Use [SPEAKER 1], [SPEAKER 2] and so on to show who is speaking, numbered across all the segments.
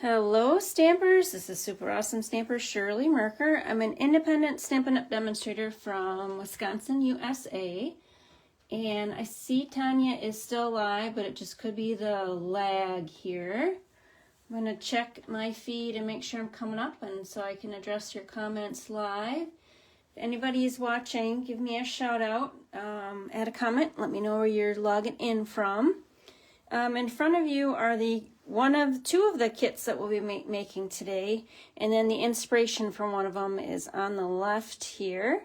[SPEAKER 1] Hello Stampers, this is Super Awesome Stamper Shirley Merker. I'm an independent Stampin' Up! Demonstrator from Wisconsin, USA. And I see Tanya is still live, but it just could be the lag here. I'm going to check my feed and make sure I'm coming up and so I can address your comments live. If anybody is watching, give me a shout out, add a comment, let me know where you're logging in from. In front of you are two of the kits that we'll be making today, and then the inspiration from one of them is on the left here.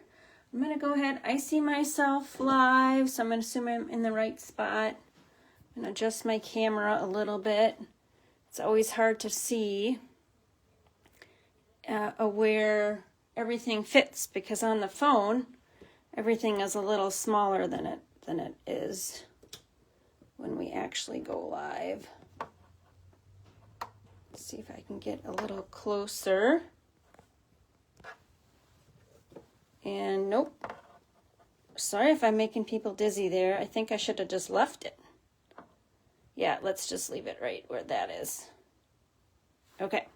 [SPEAKER 1] I'm going to go ahead, I see myself live, so I'm going to assume I'm in the right spot. I'm going to adjust my camera a little bit. It's always hard to see where everything fits, because on the phone everything is a little smaller than it is when we actually go live. Let's see if I can get a little closer. And nope. Sorry if I'm making people dizzy there. I think I should have just left it. Yeah, let's just leave it right where that is. Okay.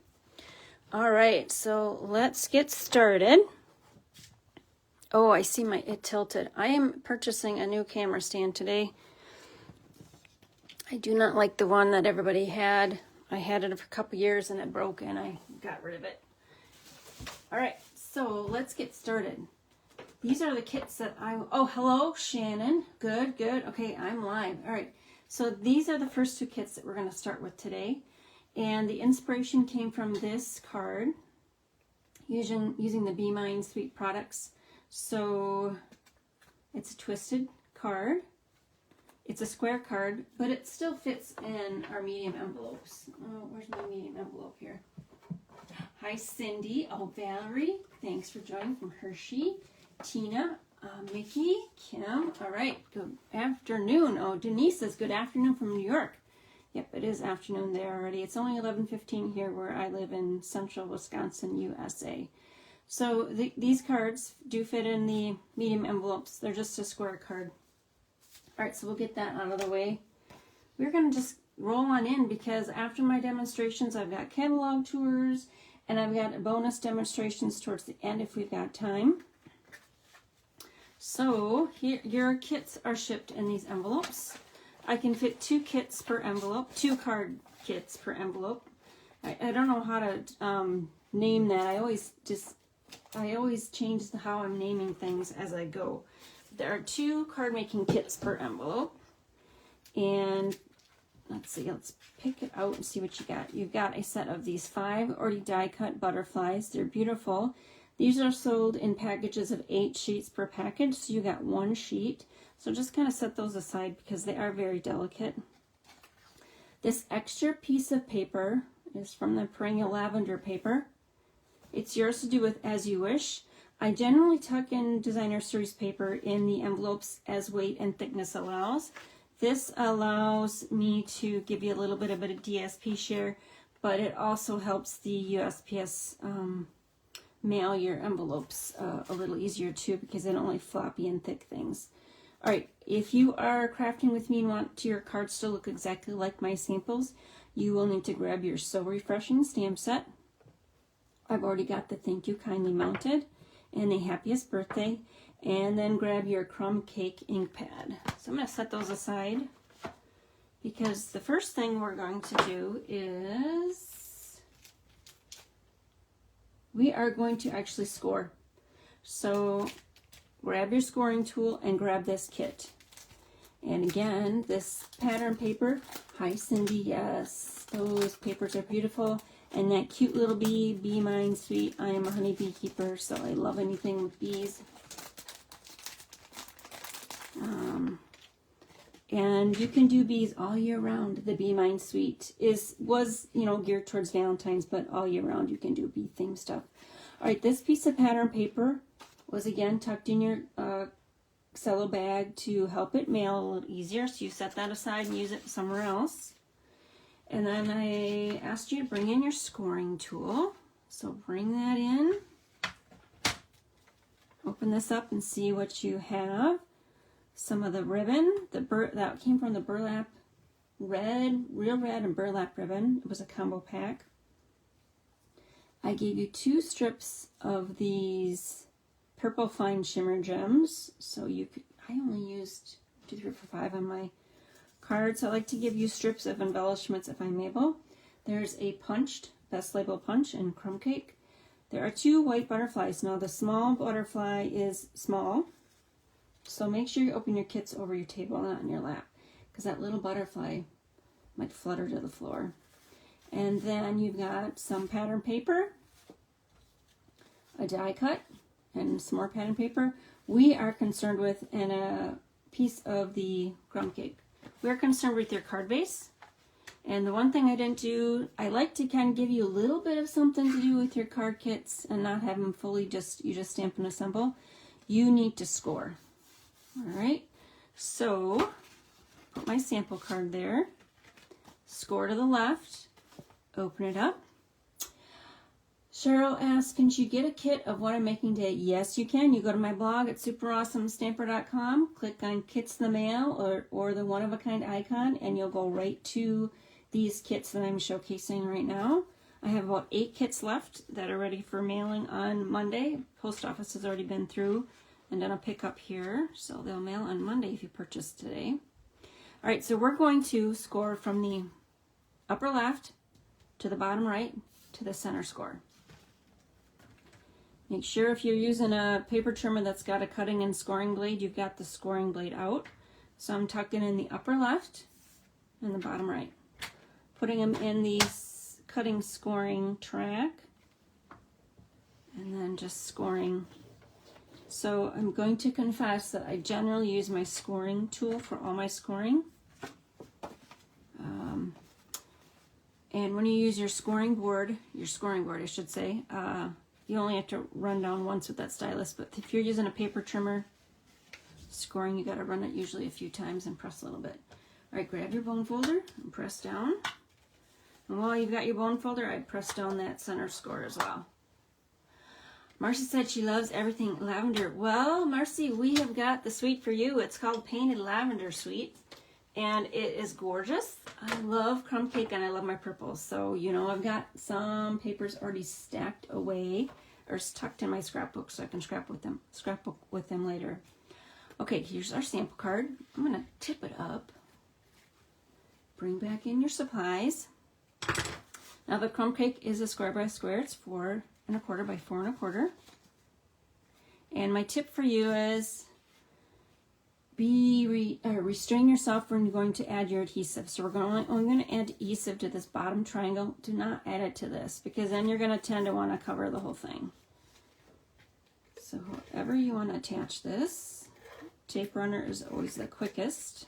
[SPEAKER 1] All right, so let's get started. Oh, I see it tilted. I am purchasing a new camera stand today. I do not like the one that everybody had. I had it for a couple years and it broke and I got rid of it. All right, so let's get started. These are the kits that oh, hello, Shannon. Good, good. Okay, I'm live. All right, so these are the first two kits that we're going to start with today. And the inspiration came from this card, using the Be Mine Sweet products. So it's a twisted card. It's a square card, but it still fits in our medium envelopes. Oh, where's my medium envelope here? Hi, Cindy. Oh, Valerie. Thanks for joining from Hershey. Tina, Mickey, Kim. All right, good afternoon. Oh, Denise says good afternoon from New York. Yep, it is afternoon there already. It's only 11:15 here where I live in central Wisconsin, USA. So these cards do fit in the medium envelopes. They're just a square card. All right, so we'll get that out of the way. We're going to just roll on in because after my demonstrations, I've got catalog tours and I've got bonus demonstrations towards the end if we've got time. So here, your kits are shipped in these envelopes. I can fit 2 kits per envelope, 2 card kits per envelope. I don't know how to name that. I always change how I'm naming things as I go. There are 2 card making kits per envelope. And let's see, let's pick it out and see what you got. You've got a set of these 5 already die cut butterflies. They're beautiful. These are sold in packages of 8 sheets per package, so you got 1 sheet. So just kind of set those aside because they are very delicate. This extra piece of paper is from the Perennial Lavender paper. It's yours to do with as you wish. I generally tuck in designer series paper in the envelopes as weight and thickness allows. This allows me to give you a little bit of a DSP share, but it also helps the USPS mail your envelopes a little easier too, because they don't like floppy and thick things. All right, if you are crafting with me and want your cards to look exactly like my samples, you will need to grab your So Refreshing stamp set. I've already got the Thank You Kindly mounted and the Happiest Birthday, and then grab your Crumb Cake ink pad. So I'm going to set those aside because the first thing we're going to do is we are going to actually score. So grab your scoring tool and grab this kit. And again, this pattern paper. Hi, Cindy. Yes, those papers are beautiful. And that cute little bee, Be Mine Sweet. I am a honey beekeeper, so I love anything with bees. And you can do bees all year round. The Be Mine Sweet was geared towards Valentine's, but all year round you can do bee themed stuff. All right, this piece of pattern paper was again tucked in your cello bag to help it mail a little easier. So you set that aside and use it somewhere else. And then I asked you to bring in your scoring tool. So bring that in. Open this up and see what you have. Some of the ribbon, that came from the burlap red, real red and burlap ribbon. It was a combo pack. I gave you 2 strips of these purple Fine Shimmer Gems. So you could, I only used 2, 3, 4, 5 on my card. So I like to give you strips of embellishments if I'm able. There's a punched, Best Label Punch in Crumb Cake. There are 2 white butterflies. Now the small butterfly is small. So make sure you open your kits over your table, not in your lap, because that little butterfly might flutter to the floor. And then you've got some pattern paper, a die cut, and some more pattern paper. We are concerned with, and a piece of the crumb cake. We're concerned with your card base. And the one thing I didn't do, I like to kind of give you a little bit of something to do with your card kits and not have them fully you just stamp and assemble. You need to score. All right, so put my sample card there, score to the left, open it up. Cheryl asks, can you get a kit of what I'm making today? Yes, you can. You go to my blog at superawesomestamper.com, click on Kits in the Mail or the one-of-a-kind icon, and you'll go right to these kits that I'm showcasing right now. I have about 8 kits left that are ready for mailing on Monday. Post office has already been through and done a pickup here, so they'll mail on Monday if you purchase today. All right, so we're going to score from the upper left to the bottom right to the center score. Make sure if you're using a paper trimmer that's got a cutting and scoring blade, you've got the scoring blade out. So I'm tucking in the upper left and the bottom right, putting them in the cutting scoring track, and then just scoring. So I'm going to confess that I generally use my scoring tool for all my scoring. And when you use your scoring board, I should say, you only have to run down once with that stylus, but if you're using a paper trimmer scoring, you got to run it usually a few times and press a little bit. All right, grab your bone folder and press down. And while you've got your bone folder, I'd press down that center score as well. Marcy said she loves everything lavender. Well, Marcy, we have got the suite for you. It's called Painted Lavender Suite, and it is gorgeous. I love crumb cake and I love my purples. So, you know, I've got some papers already stacked away or tucked in my scrapbook so I can scrapbook with them later. Okay, here's our sample card. I'm going to tip it up. Bring back in your supplies. Now the crumb cake is a square by square. It's 4 1/4 by 4 1/4. And my tip for you is restrain yourself when you're going to add your adhesive. So we're only going to add adhesive to this bottom triangle. Do not add it to this, because then you're going to tend to want to cover the whole thing. So however you want to attach this, tape runner is always the quickest.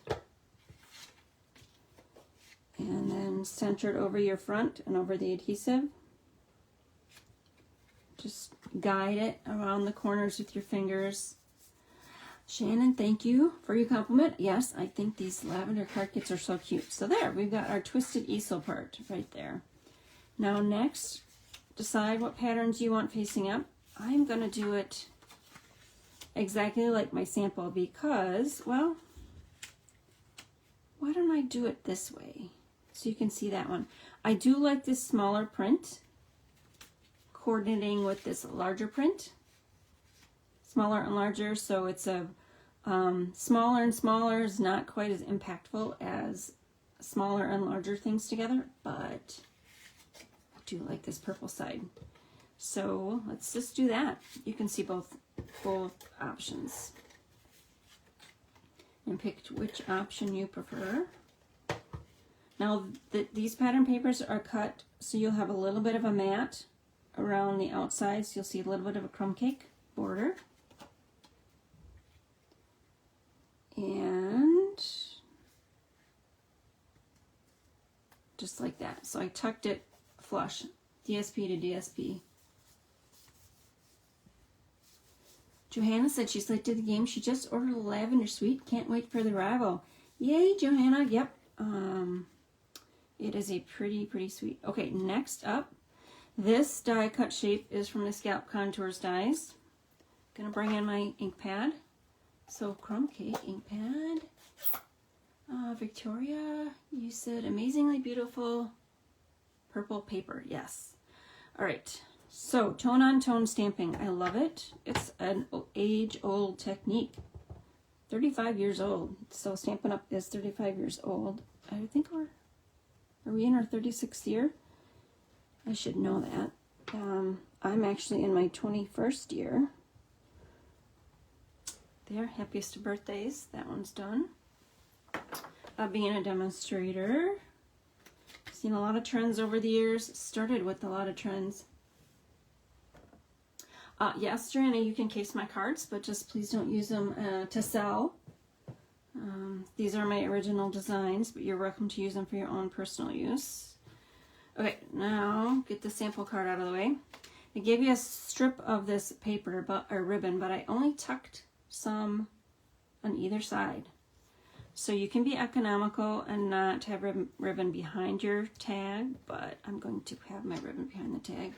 [SPEAKER 1] And then center it over your front and over the adhesive. Just guide it around the corners with your fingers. Shannon, thank you for your compliment. Yes, I think these lavender card kits are so cute. So there, we've got our Twisted Easel part right there. Now next, decide what patterns you want facing up. I'm going to do it exactly like my sample because, well, why don't I do it this way so you can see that one. I do like this smaller print coordinating with this larger print. Smaller and larger, so it's a smaller and smaller is not quite as impactful as smaller and larger things together, but I do like this purple side. So let's just do that. You can see both options and pick which option you prefer. Now these pattern papers are cut so you'll have a little bit of a mat around the outsides. You'll see a little bit of a crumb cake border. And just like that. So I tucked it flush, DSP to DSP. Johanna said she's late to the game. She just ordered a lavender suite. Can't wait for the arrival. Yay, Johanna. Yep. It is a pretty sweet. Okay, next up, this die cut shape is from the Scalp Contours dies. Gonna bring in my ink pad. So crumb cake ink pad. Victoria, you said amazingly beautiful purple paper. Yes. All right. So, tone on tone stamping. I love it. It's an age-old technique. 35 years old. So Stampin' Up! Is 35 years old. I think are we in our 36th year? I should know that. I'm actually in my 21st year. There, happiest of birthdays. That one's done. Being a demonstrator. Seen a lot of trends over the years. Started with a lot of trends. Yes, Joanna, you can case my cards, but just please don't use them to sell. These are my original designs, but you're welcome to use them for your own personal use. Okay, now get the sample card out of the way. I gave you a strip of this paper or ribbon, but I only tucked some on either side. So you can be economical and not have ribbon behind your tag, but I'm going to have my ribbon behind the tag.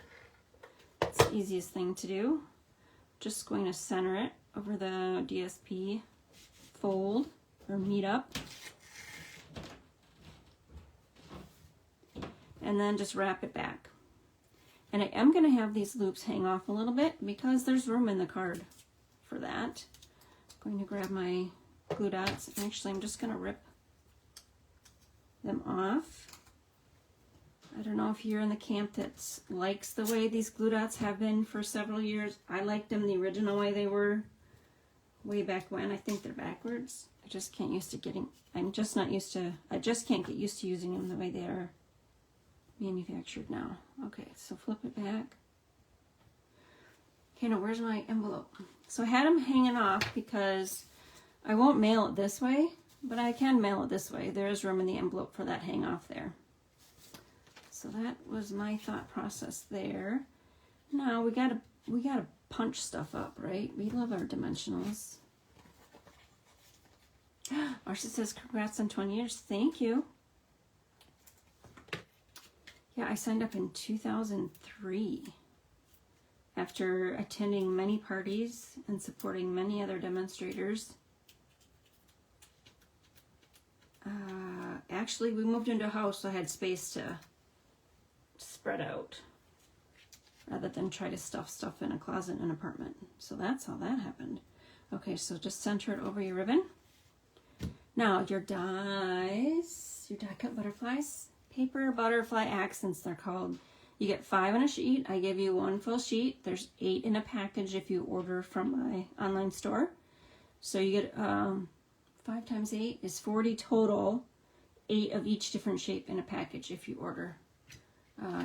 [SPEAKER 1] It's the easiest thing to do. Just going to center it over the DSP fold or meet up. And then just wrap it back. And I am going to have these loops hang off a little bit because there's room in the card for that. I'm going to grab my glue dots. Actually, I'm just going to rip them off. I don't know if you're in the camp that likes the way these glue dots have been for several years. I liked them the original way they were way back when. I think they're backwards. I just can't used to getting, I'm just not used to, I just can't get used to using them the way they are manufactured now. Okay, so flip it back. Okay, now where's my envelope? So I had them hanging off because I won't mail it this way, but I can mail it this way. There is room in the envelope for that hang off there. So that was my thought process there. Now we gotta punch stuff up, right? We love our dimensionals. Marcia says, congrats on 20 years. Thank you. Yeah, I signed up in 2003 after attending many parties and supporting many other demonstrators. Actually, we moved into a house, so I had space to spread out rather than try to stuff stuff in a closet in an apartment. So that's how that happened. Okay, so just center it over your ribbon. Now your dies, your die cut butterflies, paper butterfly accents they're called. You get 5 on a sheet. I give you 1 full sheet. There's 8 in a package if you order from my online store. So you get 5 times 8 is 40 total, 8 of each different shape in a package if you order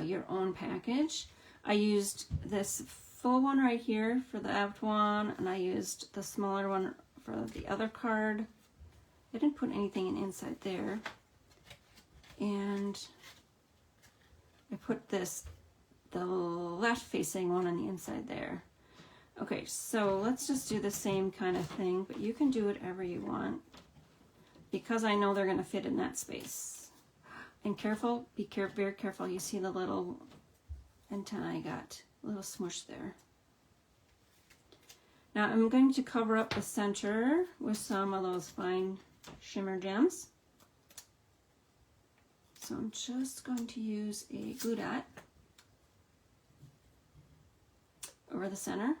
[SPEAKER 1] your own package. I used this full one right here for the left one, and I used the smaller one for the other card. I didn't put anything in inside there. And I put the left facing one on the inside there. Okay, so let's just do the same kind of thing, but you can do whatever you want because I know they're going to fit in that space. And careful, very careful. You see the little antenna I got, a little smush there. Now I'm going to cover up the center with some of those Fine Shimmer Gems. So I'm just going to use a glue dot over the center.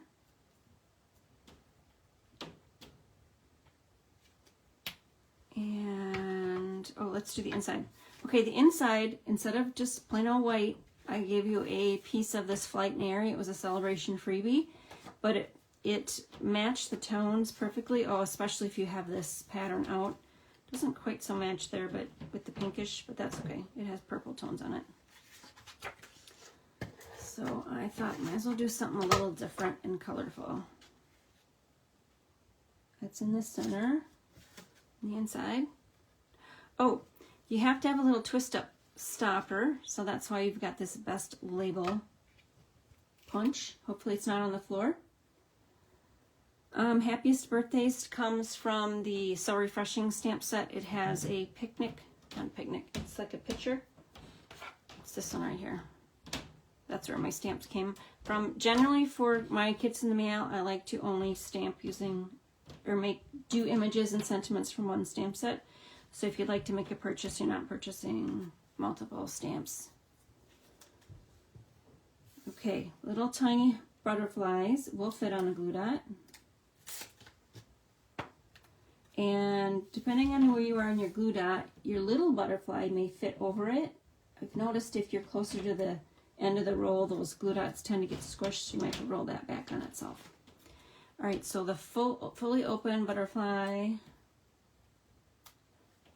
[SPEAKER 1] And, oh, let's do the inside. Okay, the inside, instead of just plain old white, I gave you a piece of this Flight and Air. It was a celebration freebie, but it matched the tones perfectly. Oh, especially if you have this pattern out. Doesn't quite so match there, but with the pinkish, but that's okay. It has purple tones on it. So I thought might as well do something a little different and colorful. That's in the center, on the inside. Oh, you have to have a little twist up stopper, so that's why you've got this best label punch. Hopefully it's not on the floor. Happiest Birthdays comes from the So Refreshing stamp set. It has a picnic, not a picnic, it's like a picture. It's this one right here. That's where my stamps came from. Generally for my Kits in the Mail, I like to only stamp using, or do images and sentiments from one stamp set. So if you'd like to make a purchase, you're not purchasing multiple stamps. Okay, little tiny butterflies will fit on a glue dot. And depending on where you are in your glue dot, your little butterfly may fit over it. I've noticed if you're closer to the end of the roll, those glue dots tend to get squished. You might have to roll that back on itself. All right, so the fully open butterfly.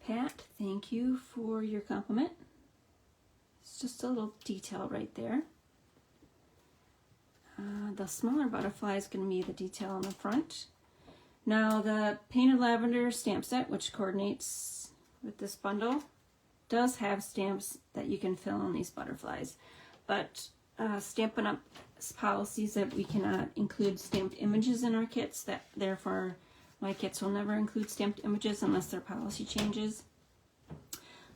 [SPEAKER 1] Pat, thank you for your compliment. It's just a little detail right there. The smaller butterfly is going to be the detail on the front. Now the Painted Lavender stamp set, which coordinates with this bundle, does have stamps that you can fill on these butterflies. But Stampin' Up! Policies that we cannot include stamped images in our kits, that therefore my kits will never include stamped images unless their policy changes.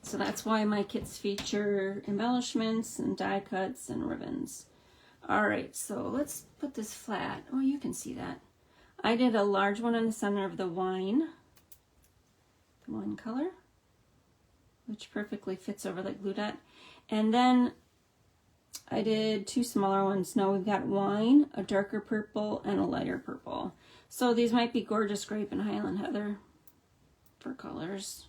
[SPEAKER 1] So that's why my kits feature embellishments and die cuts and ribbons. Alright, so let's put this flat. Oh, you can see that. I did a large one in the center of the wine color, which perfectly fits over the glue dot. And then I did two smaller ones. Now we've got wine, a darker purple, and a lighter purple. So these might be Gorgeous Grape and Highland Heather for colors.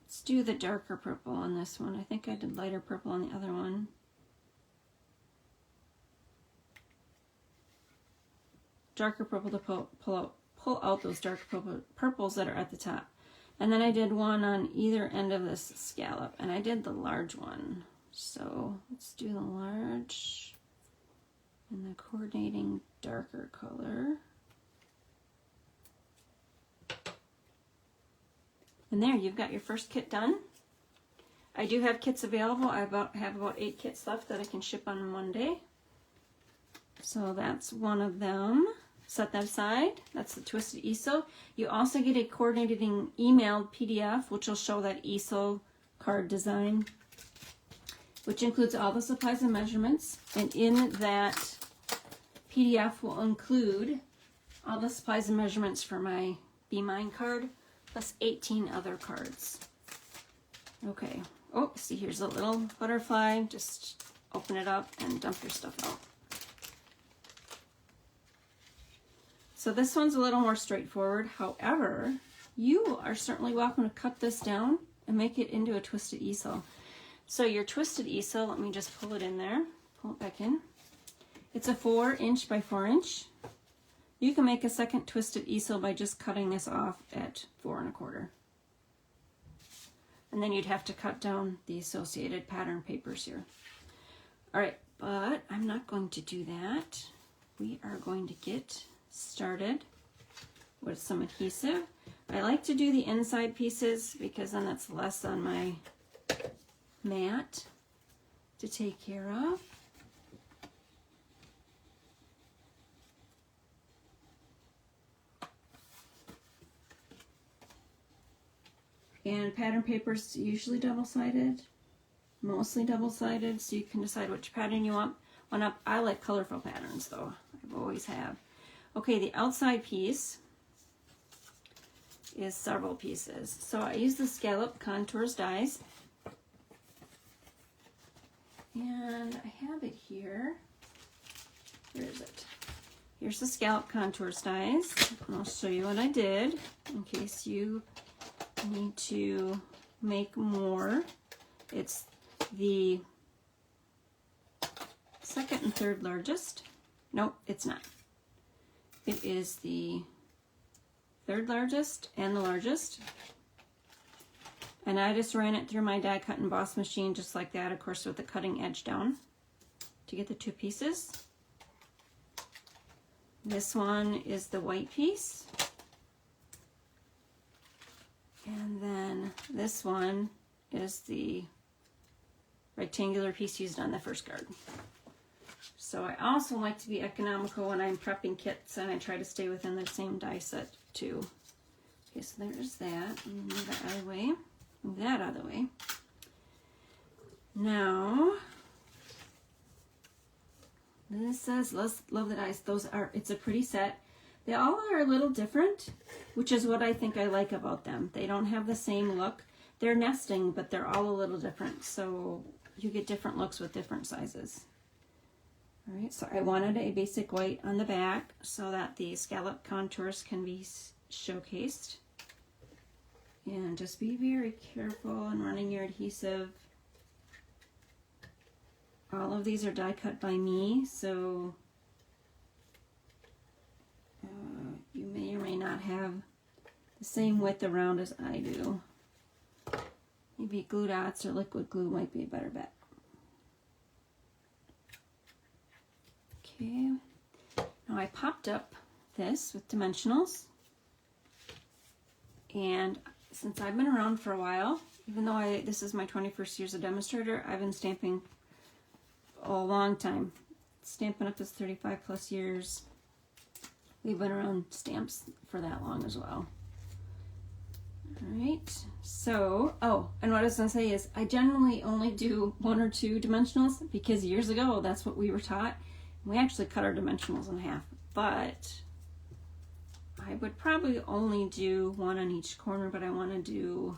[SPEAKER 1] Let's do the darker purple on this one. I think I did lighter purple on the other one. Darker purple to pull out those dark purples that are at the top. And then I did one on either end of this scallop, and I did the large one. So let's do the large and the coordinating darker color. And there, you've got your first kit done. I do have kits available. I have about 8 kits left that I can ship on Monday. So that's one of them. Set that aside. That's the Twisted Easel. You also get a coordinating emailed PDF, which will show that easel card design, which includes all the supplies and measurements. And in that PDF will include all the supplies and measurements for my Be Mine card, plus 18 other cards. Okay. Oh, see, here's a little butterfly. Just open it up and dump your stuff out. So this one's a little more straightforward. However, you are certainly welcome to cut this down and make it into a Twisted Easel. So your Twisted Easel, let me just pull it in there, pull it back in. It's a 4" by 4". You can make a second Twisted Easel by just cutting this off at 4 1/4. And then you'd have to cut down the associated pattern papers here. All right, but I'm not going to do that. We are going to get started with some adhesive. I like to do the inside pieces because then it's less on my mat to take care of. And pattern paper's usually double-sided, mostly double-sided, so you can decide which pattern you want. I like colorful patterns though, I've always have. Okay, the outside piece is several pieces. So I use the Scallop Contours dies. And I have it here. Where is it? Here's the Scallop Contours dies. And I'll show you what I did in case you need to make more. It's the second and third largest. Nope, it's not. It is the third largest and the largest. And I just ran it through my die cut and emboss machine just like that, of course with the cutting edge down to get the 2 pieces. This one is the white piece. And then this one is the rectangular piece used on the first card. So I also like to be economical when I'm prepping kits, and I try to stay within the same die set too. Okay, so there's that. Move that out of the way. Move that out of the way. Now, this says Love the Dice. It's a pretty set. They all are a little different, which is what I think I like about them. They don't have the same look. They're nesting, but they're all a little different, so you get different looks with different sizes. All right, so I wanted a basic white on the back so that the scallop contours can be showcased. And just be very careful in running your adhesive. All of these are die cut by me, so you may or may not have the same width around as I do. Maybe glue dots or liquid glue might be a better bet. Okay, now I popped up this with dimensionals, and since I've been around for a while, even though this is my 21st year as a demonstrator, I've been stamping a long time. Stampin' Up! Is 35 plus years. We've been around stamps for that long as well. Alright, so, and what I was going to say is I generally only do 1 or 2 dimensionals because years ago that's what we were taught. We actually cut our dimensionals in half, but I would probably only do 1 on each corner, but I want to do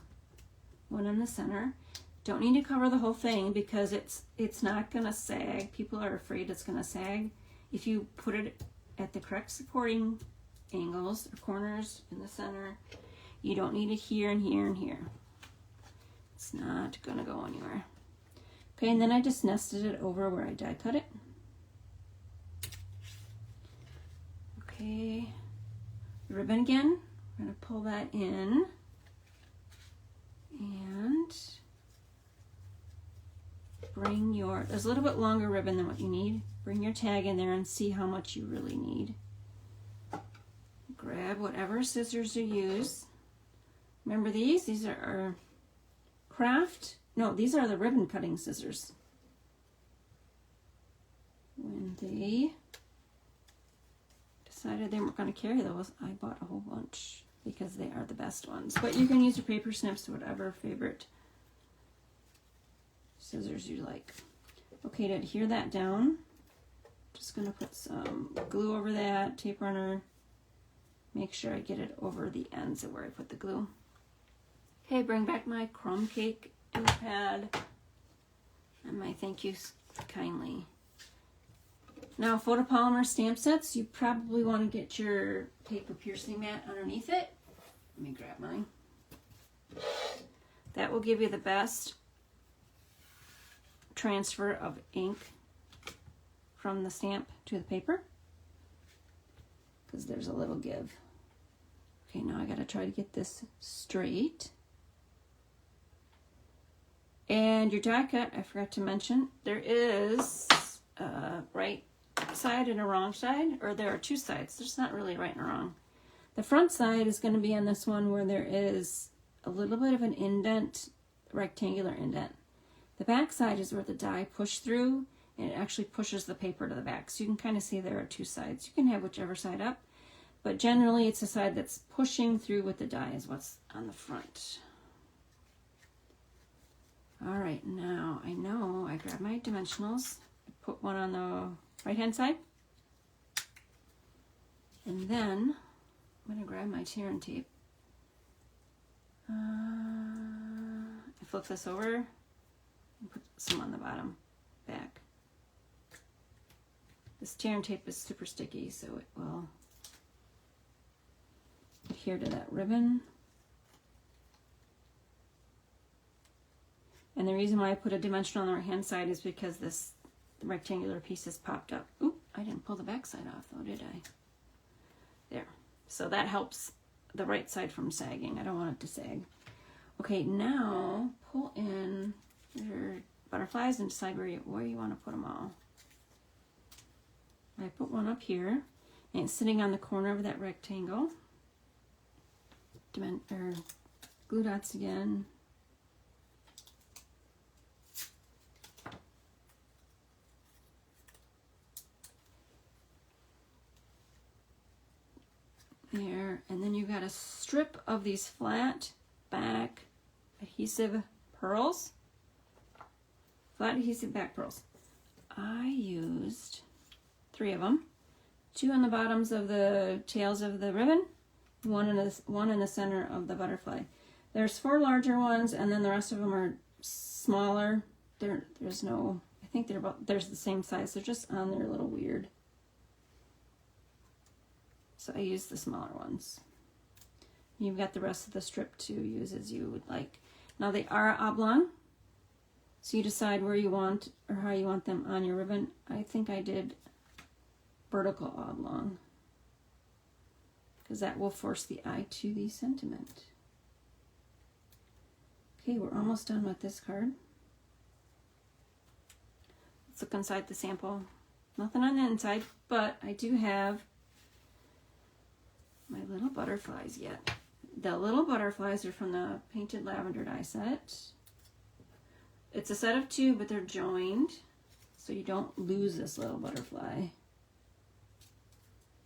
[SPEAKER 1] 1 in the center. Don't need to cover the whole thing because it's not going to sag. People are afraid it's going to sag. If you put it at the correct supporting angles or corners in the center, you don't need it here and here and here. It's not going to go anywhere. Okay, and then I just nested it over where I die cut it. Okay, the ribbon again, we're going to pull that in and bring there's a little bit longer ribbon than what you need. Bring your tag in there and see how much you really need. Grab whatever scissors you use. Remember these are craft, no, these are the ribbon cutting scissors. When they decided they weren't going to carry those, I bought a whole bunch because they are the best ones. But you can use your paper snips to whatever favorite scissors you like. Okay, to adhere that down, just going to put some glue over that, tape runner. Make sure I get it over the ends of where I put the glue. Okay, bring back my Crumb Cake glue pad and my thank yous kindly. Now, photopolymer stamp sets, you probably want to get your paper piercing mat underneath it. Let me grab mine. That will give you the best transfer of ink from the stamp to the paper because there's a little give. Okay, now I got to try to get this straight. And your die cut, I forgot to mention, there is a right side and a wrong side, or there are 2 sides. There's not really right and wrong. The front side is going to be on this one where there is a little bit of an indent, rectangular indent. The back side is where the die pushed through, and it actually pushes the paper to the back. So you can kind of see there are 2 sides. You can have whichever side up, but generally it's the side that's pushing through with the die is what's on the front. All right, now I know I grabbed my dimensionals, put one on the right hand side, and then I'm going to grab my tear and tape. I flip this over and put some on the bottom back. This tear and tape is super sticky, so it will adhere to that ribbon. And the reason why I put a dimension on the right hand side is because this rectangular piece has popped up. Oop, I didn't pull the back side off though, did I? There. So that helps the right side from sagging. I don't want it to sag. Okay, now pull in your butterflies and decide where you want to put them all. I put one up here, and it's sitting on the corner of that rectangle. Glue dots again. There, and then you've got a strip of these flat back adhesive pearls. Flat adhesive back pearls. I used 3 of them. 2 on the bottoms of the tails of the ribbon, one in the center of the butterfly. There's 4 larger ones, and then the rest of them are smaller. There's no, I think there's the same size. They're just on there a little weird. So I use the smaller ones. You've got the rest of the strip to use as you would like. Now they are oblong, so you decide where you want or how you want them on your ribbon. I think I did vertical oblong, because that will force the eye to the sentiment. Okay, we're almost done with this card. Let's look inside the sample. Nothing on the inside, but I do have my little butterflies yet. The little butterflies are from the Painted Lavender die set. It's a set of 2, but they're joined, so you don't lose this little butterfly.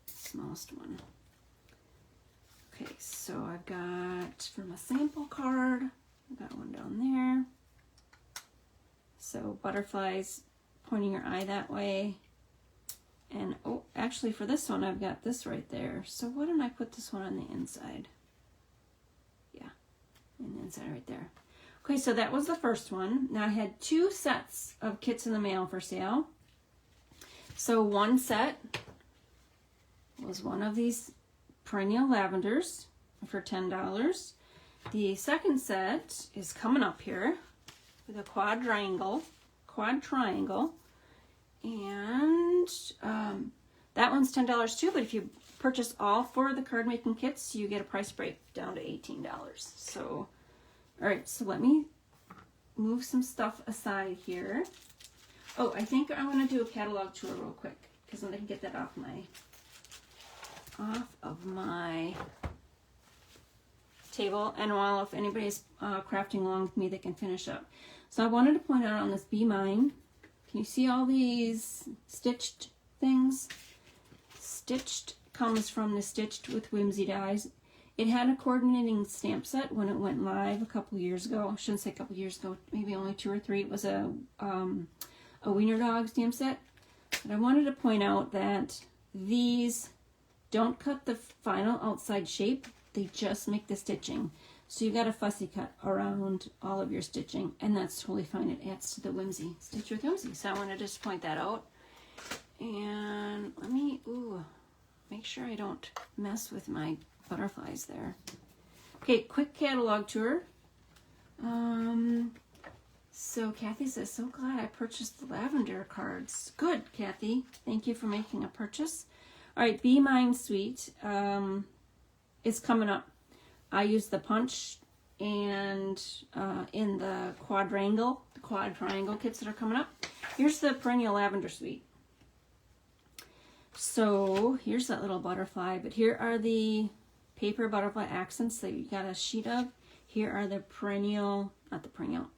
[SPEAKER 1] Smallest one. Okay, so I've got from a sample card, I've got one down there. So butterflies pointing your eye that way. And oh, actually for this one, I've got this right there. So why don't I put this one on the inside? Yeah, on the inside right there. Okay, so that was the first one. Now I had 2 sets of kits in the mail for sale. So one set was one of these Perennial Lavenders for $10. The second set is coming up here with a quad triangle, and that one's $10 too, but if you purchase all 4 of the card making kits, you get a price break down to $18. So, all right, so let me move some stuff aside here. Oh, I think I want to do a catalog tour real quick, because I'm going to get that off of my table, and while if anybody's crafting along with me, they can finish up. So I wanted to point out on this Be Mine, can you see all these stitched things? Stitched comes from the Stitched with Whimsy dies. It had a coordinating stamp set when it went live a couple years ago. I shouldn't say a couple years ago, maybe only 2 or 3. It was a Wiener Dog stamp set. But I wanted to point out that these don't cut the final outside shape. They just make the stitching. So you've got a fussy cut around all of your stitching, and that's totally fine. It adds to the whimsy. Stitch with Whimsy. So I wanted to just point that out. And let me, make sure I don't mess with my butterflies there. Okay, quick catalog tour. So Kathy says, so glad I purchased the lavender cards. Good, Kathy. Thank you for making a purchase. All right, Be Mine Suite is coming up. I use the punch and in the quad triangle kits that are coming up. Here's the Perennial Lavender Suite. So here's that little butterfly, but here are the paper butterfly accents that you got a sheet of. Here are the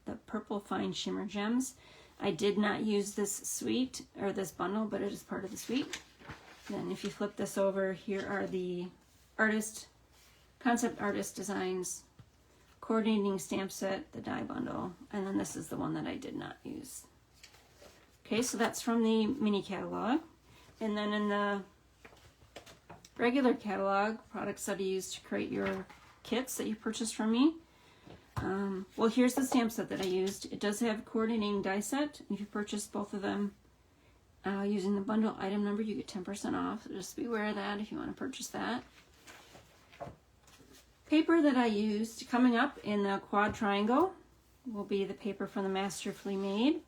[SPEAKER 1] the purple Fine Shimmer Gems. I did not use this suite or this bundle, but it is part of the suite. Then if you flip this over, here are the concept artist designs, coordinating stamp set, the die bundle, and then this is the one that I did not use. Okay, so that's from the mini catalog. And then in the regular catalog, products that I use to create your kits that you purchased from me. Well, here's the stamp set that I used. It does have coordinating die set. If you purchase both of them using the bundle item number, you get 10% off. So just be aware of that if you want to purchase that. Paper that I used coming up in the quad triangle will be the paper from the Masterfully Made.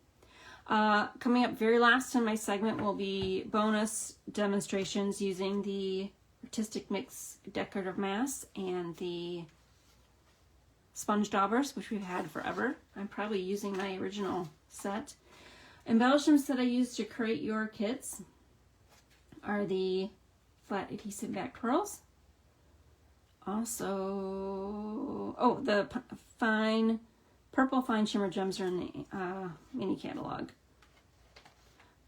[SPEAKER 1] Coming up very last in my segment will be bonus demonstrations using the Artistic Mix Decorative Mass and the sponge daubers, which we've had forever. I'm probably using my original set. Embellishments that I use to create your kits are the flat adhesive back pearls. Also, the purple Fine Shimmer Gems are in the mini catalog.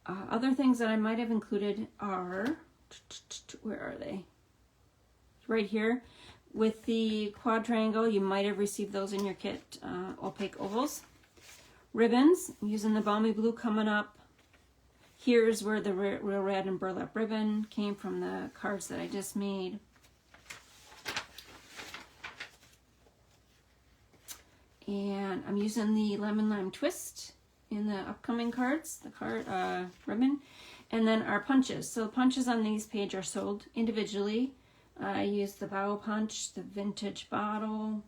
[SPEAKER 1] Other things that I might have included are, where are they? Right here. With the quad triangle, you might have received those in your kit, opaque ovals. Ribbons, I'm using the Balmy Blue coming up. Here's where the Real Red and Burlap ribbon came from the cards that I just made. And I'm using the Lemon Lime Twist in the upcoming cards, the card ribbon. And then our punches. So the punches on these pages are sold individually. I used the Bow Punch, the Vintage Bottle,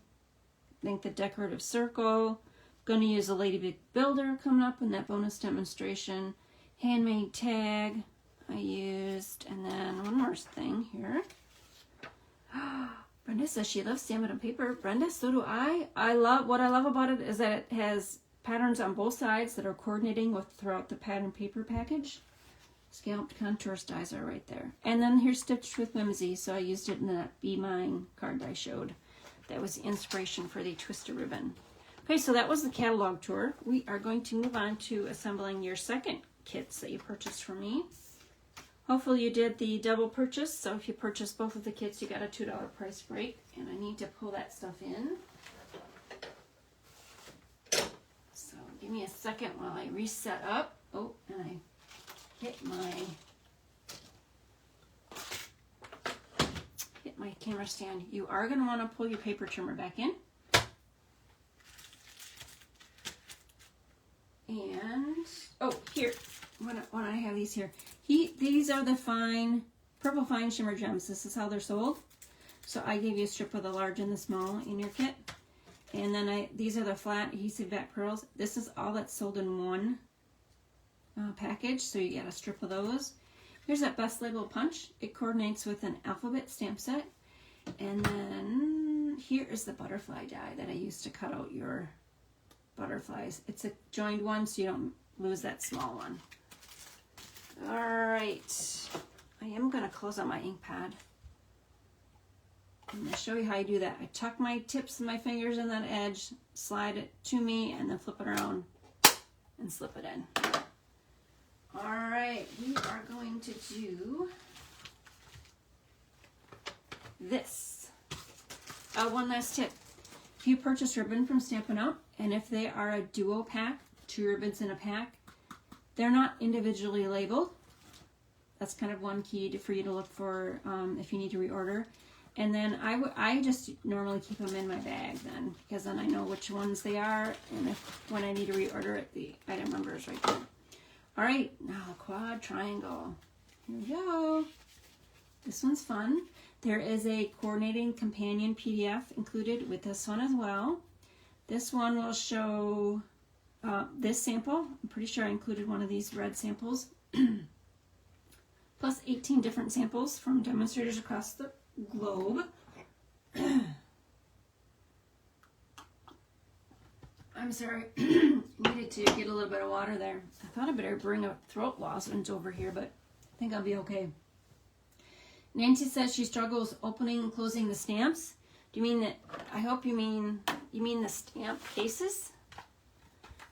[SPEAKER 1] I think the Decorative Circle. Going to use a Ladybug Builder coming up in that bonus demonstration. Handmade Tag I used. And then one more thing here. Brenda says she loves stamping paper. Brenda, so do I. What I love about it is that it has patterns on both sides that are coordinating with throughout the pattern paper package. Scalloped contour styles are right there. And then here's Stitched with Whimsy, so I used it in that Be Mine card I showed. That was the inspiration for the Twister ribbon. Okay, so that was the catalog tour. We are going to move on to assembling your second kits that you purchased from me. Hopefully you did the double purchase, so if you purchased both of the kits, you got a $2 price break. And I need to pull that stuff in. So give me a second while I reset up. Oh, and I hit my camera stand. You are going to want to pull your paper trimmer back in. And, oh, here, when I have these here. These are the purple Fine Shimmer Gems. This is how they're sold. So I gave you a strip of the large and the small in your kit. And then these are the flat adhesive back pearls. This is all that's sold in one package, so you get a strip of those. Here's that Best Label Punch. It coordinates with an alphabet stamp set. And then here is the butterfly die that I used to cut out your butterflies. It's a joined one, so you don't lose that small one. All right, I am going to close out my ink pad. I'm going to show you how I do that. I tuck my tips of my fingers in that edge, slide it to me, and then flip it around and slip it in. All right, we are going to do this. One last tip. If you purchase ribbon from Stampin' Up, and if they are a duo pack, 2 ribbons in a pack, they're not individually labeled. That's kind of one key for you to look for if you need to reorder. And then I just normally keep them in my bag then, because then I know which ones they are, and when I need to reorder it, the item number is right there. All right, now the quad triangle. Here we go. This one's fun. There is a coordinating companion PDF included with this one as well. This one will show this sample. I'm pretty sure I included one of these red samples. Plus 18 different samples from demonstrators across the globe. I'm sorry, needed to get a little bit of water there. I thought I better bring a throat lozenge over here, but I think I'll be okay. Nancy says she struggles opening and closing the stamps. Do you mean that? I hope you mean the stamp cases.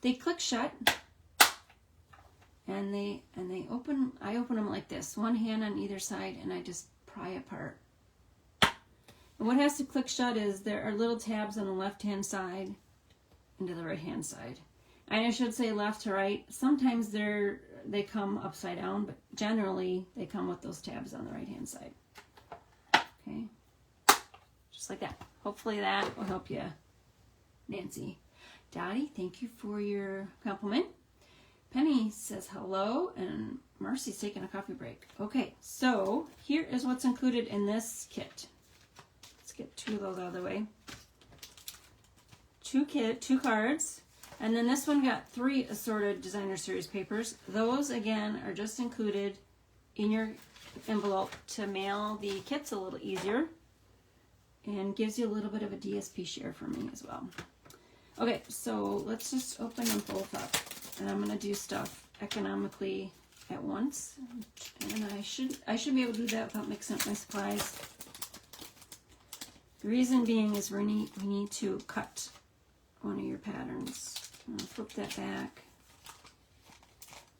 [SPEAKER 1] They click shut, and they open. I open them like this, one hand on either side, and I just pry apart. And what has to click shut is there are little tabs on the left-hand side and to the right-hand side. And I should say left to right. Sometimes they come upside down, but generally they come with those tabs on the right-hand side. Okay, just like that. Hopefully that will help you, Nancy. Dottie, thank you for your compliment. Penny says hello, and Marcy's taking a coffee break. Okay, so here is what's included in this kit. Let's get 2 of those out of the way. 2 cards, and then this one got 3 assorted designer series papers. Those again are just included in your envelope to mail the kits a little easier, and gives you a little bit of a DSP share from me as well. Okay, so let's just open them both up, and I'm going to do stuff economically at once, and I should be able to do that without mixing up my supplies. The reason being is we need to cut one of your patterns. I'm going to flip that back,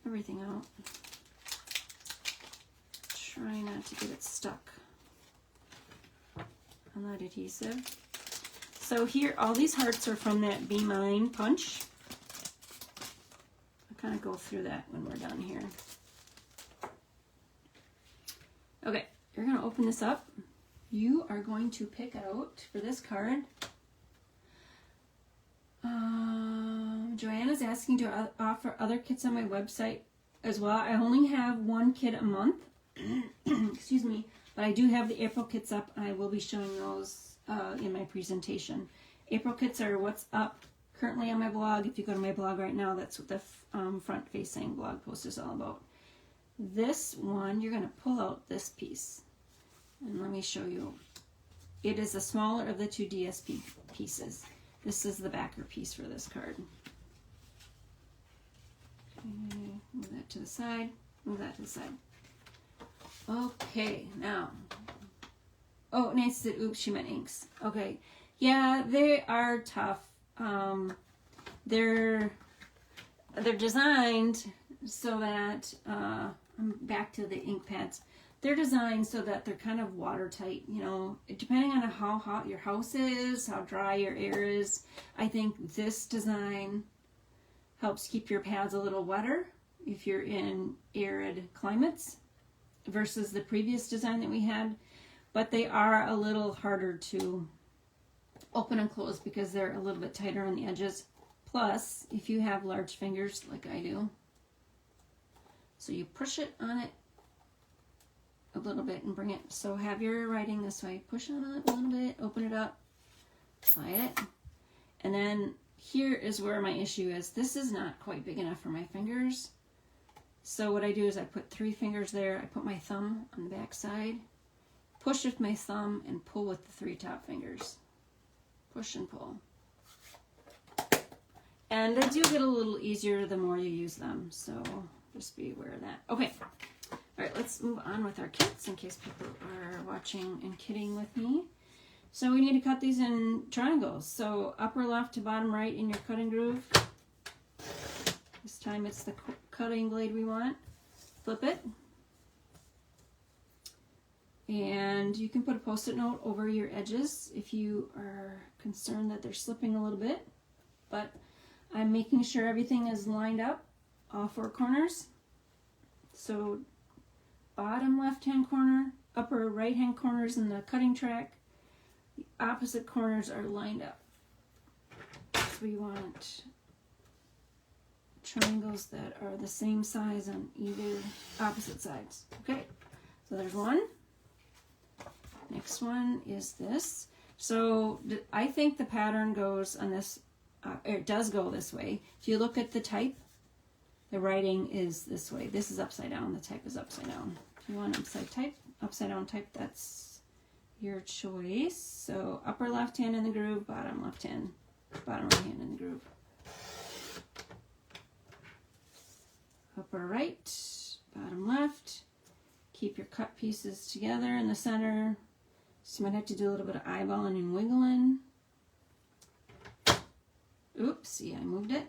[SPEAKER 1] everything out. Try not to get it stuck on that adhesive. So here, all these hearts are from that Be Mine punch. I'll kind of go through that when we're done here. Okay, you're going to open this up. You are going to pick out, for this card, Joanna's asking to offer other kits on my website as well. I only have one kit a month. Excuse me. But I do have the April kits up, and I will be showing those in my presentation. April kits are what's up currently on my blog. If you go to my blog right now, that's what the front-facing blog post is all about. This one, you're going to pull out this piece. And let me show you. It is the smaller of the two DSP pieces. This is the backer piece for this card. Okay, move that to the side. Move that to the side. Okay, now. Oh, Nancy said, oops, she meant inks. Okay. Yeah, they are tough. They're designed so that, I'm back to the ink pads. They're designed so that they're kind of watertight, you know, depending on how hot your house is, how dry your air is. I think this design helps keep your pads a little wetter if you're in arid climates versus the previous design that we had. But they are a little harder to open and close because they're a little bit tighter on the edges. Plus, if you have large fingers like I do, so you push it on it a little bit and bring it, so have your writing this way, push on it a little bit, open it up, slide it, and then here is where my issue is. This is not quite big enough for my fingers, so what I do is I put 3 fingers there, I put my thumb on the back side, push with my thumb, and pull with the 3 top fingers. Push and pull. And they do get a little easier the more you use them, so just be aware of that. Okay. All right, let's move on with our kits in case people are watching and kidding with me. So we need to cut these in triangles. So upper left to bottom right in your cutting groove. This time it's the cutting blade we want. Flip it. And you can put a post-it note over your edges if you are concerned that they're slipping a little bit. But I'm making sure everything is lined up, all 4 corners. So bottom left-hand corner, upper right-hand corners in the cutting track. The opposite corners are lined up. So we want triangles that are the same size on either opposite sides. Okay, so there's one. Next one is this. So I think the pattern goes on this, it does go this way. If you look at the type, the writing is this way. This is upside down. The type is upside down. If you want upside down type, that's your choice. So upper left hand in the groove, bottom left hand, bottom right hand in the groove. Upper right, bottom left. Keep your cut pieces together in the center. So you might have to do a little bit of eyeballing and wiggling. Oops, see, I moved it.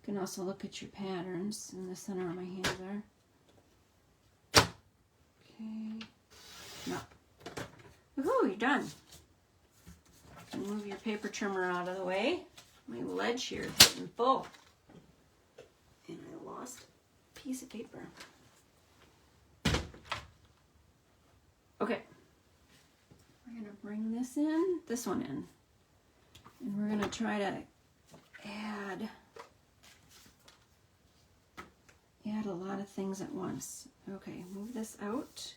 [SPEAKER 1] You can also look at your patterns in the center of my hand there. Okay. No. Woohoo, you're done. And move your paper trimmer out of the way. My ledge here is getting full. And I lost a piece of paper. Okay. We're going to bring this one in. And we're going to try to add a lot of things at once. Okay, move this out.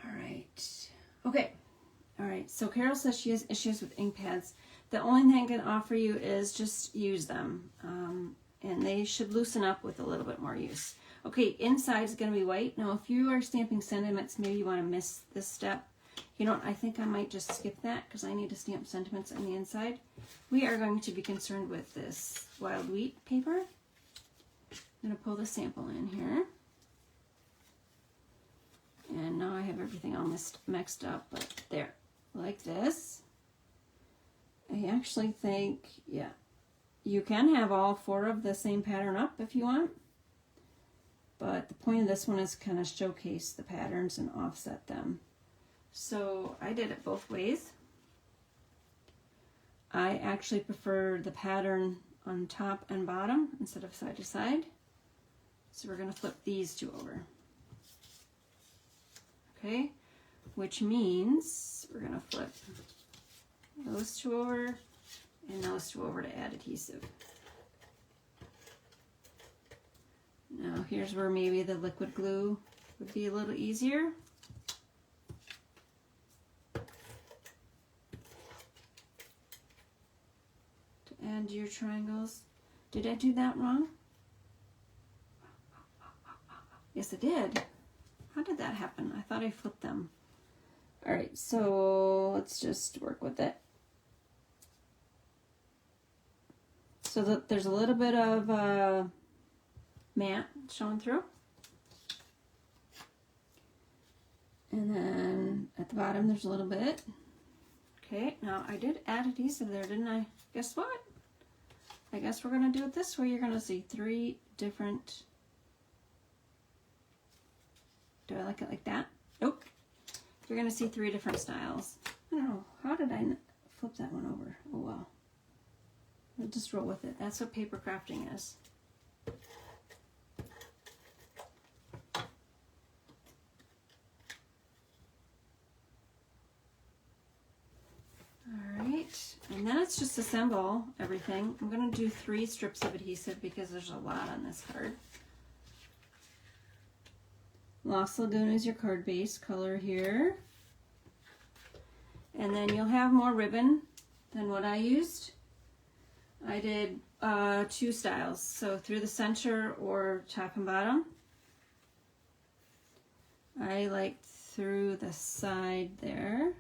[SPEAKER 1] All right. Okay. All right. So Carol says she has issues with ink pads. The only thing I can offer you is just use them. And they should loosen up with a little bit more use. Okay, inside is going to be white. Now, if you are stamping sentiments, maybe you want to miss this step. You know what, I think I might just skip that because I need to stamp sentiments on the inside. We are going to be concerned with this wild wheat paper. I'm going to pull the sample in here. And now I have everything all mixed up, but there, like this. I actually think, yeah, you can have all 4 of the same pattern up if you want. But the point of this one is kind of showcase the patterns and offset them. So I did it both ways. I actually prefer the pattern on top and bottom instead of side to side. So we're going to flip these two over. Okay, which means we're going to flip those two over and those two over to add adhesive. Now here's where maybe the liquid glue would be a little easier. To add your triangles. Did I do that wrong? Yes, I did. How did that happen? I thought I flipped them. All right, so let's just work with it. So that there's a little bit of matte showing through. And then at the bottom there's a little bit. Okay, now I did add adhesive there, didn't I? Guess what? I guess we're going to do it this way. You're going to see three different... Do I like it like that? Nope. You're going to see three different styles. I don't know. How did I flip that one over? Oh well. We'll just roll with it. That's what paper crafting is. Alright. And then it's just assemble everything. I'm going to do 3 strips of adhesive because there's a lot on this card. Lost Lagoon is your card base color here. And then you'll have more ribbon than what I used. I did 2 styles, so through the center or top and bottom. I like through the side there.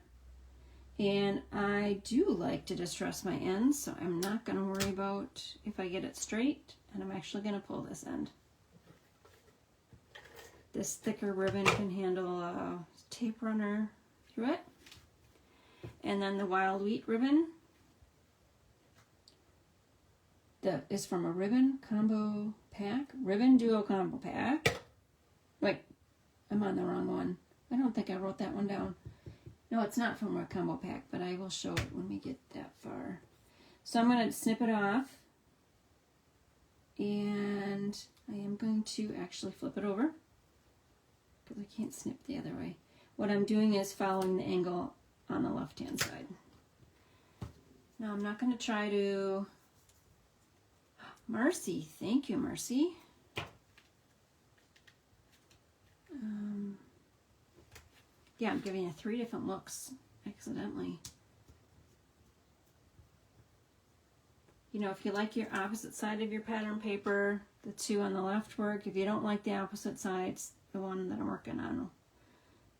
[SPEAKER 1] And I do like to distress my ends, so I'm not going to worry about if I get it straight. And I'm actually going to pull this end. This thicker ribbon can handle a tape runner through it. And then the wild wheat ribbon that is from a ribbon combo pack. Ribbon duo combo pack. Wait, I'm on the wrong one. I don't think I wrote that one down. No, it's not from a combo pack, but I will show it when we get that far. So I'm going to snip it off. And I am going to actually flip it over, because I can't snip the other way. What I'm doing is following the angle on the left-hand side. Now I'm not going to try to... Mercy, thank you, Mercy. Yeah, I'm giving you 3 different looks accidentally. You know, if you like your opposite side of your pattern paper, the 2 on the left work. If you don't like the opposite sides, the one that I'm working on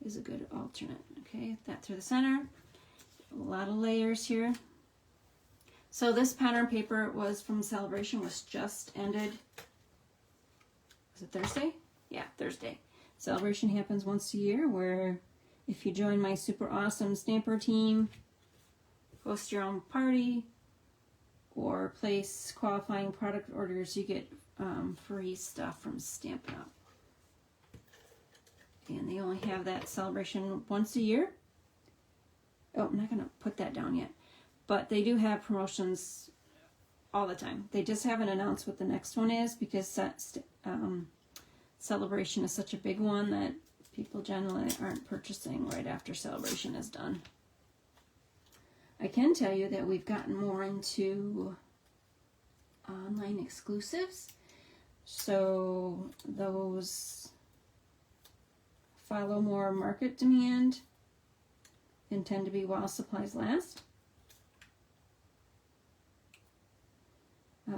[SPEAKER 1] is a good alternate. Okay, that through the center. A lot of layers here. So this pattern paper was from Celebration, was just ended. Was it Thursday? Yeah, Thursday. Celebration happens once a year, where if you join my super awesome stamper team, host your own party, or place qualifying product orders, you get free stuff from Stampin' Up. And they only have that celebration once a year. Oh, I'm not going to put that down yet. But they do have promotions all the time. They just haven't announced what the next one is, because Celebration is such a big one that people generally aren't purchasing right after Celebration is done. I can tell you that we've gotten more into online exclusives. So those follow more market demand and tend to be while supplies last.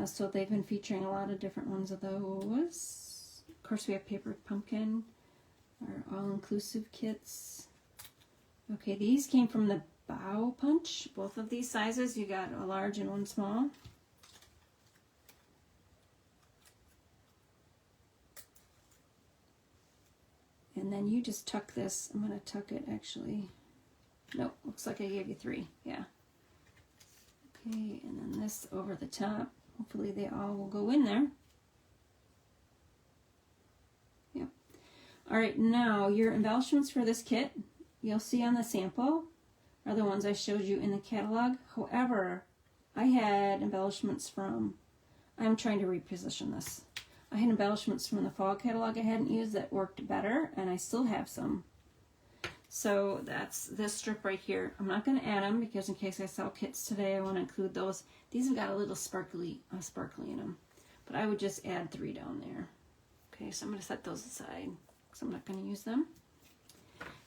[SPEAKER 1] So they've been featuring a lot of different ones of those. Of course, we have Paper Pumpkin, our all-inclusive kits. Okay, these came from the Bow Punch. Both of these sizes, you got a large and one small. And then you just tuck this. I'm going to tuck it actually. Nope, looks like I gave you 3. Yeah. Okay, and then this over the top. Hopefully they all will go in there. Yep. All right, now your embellishments for this kit, you'll see on the sample, are the ones I showed you in the catalog. However, I had embellishments from, I'm trying to reposition this. I had embellishments from the fall catalog I hadn't used that worked better, and I still have some. So that's this strip right here. I'm not going to add them because in case I sell kits today, I want to include those. These have got a little sparkly in them, but I would just add 3 down there. Okay, so I'm going to set those aside because I'm not going to use them.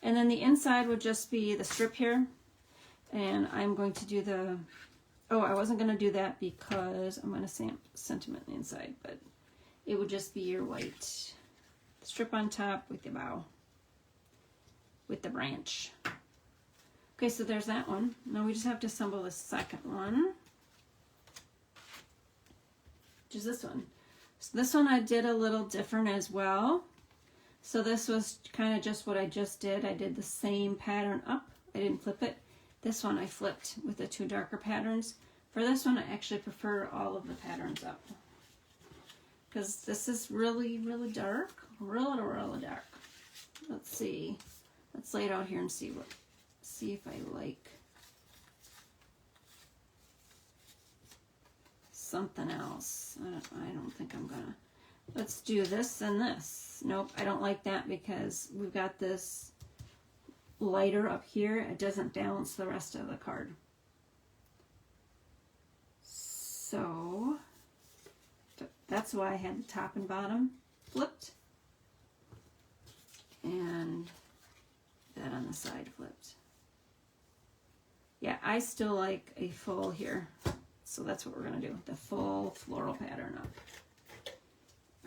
[SPEAKER 1] And then the inside would just be the strip here, and I'm going to do the, oh, I wasn't going to do that because I'm going to sentiment the inside, but it would just be your white strip on top with the bow, with the branch. Okay, so there's that one. Now we just have to assemble the second one, which is this one. So this one I did a little different as well. So this was kind of just what I just did. I did the same pattern up. I didn't flip it. This one I flipped with the 2 darker patterns. For this one, I actually prefer all of the patterns up, because this is really, really dark. Really dark. Let's see. Let's lay it out here and see if I like something else. I don't think I'm gonna. Let's do this and this. Nope, I don't like that because we've got this lighter up here. It doesn't balance the rest of the card. So that's why I had the top and bottom flipped, and that on the side flipped. Yeah, I still like a full here. So that's what we're gonna do, the full floral pattern up.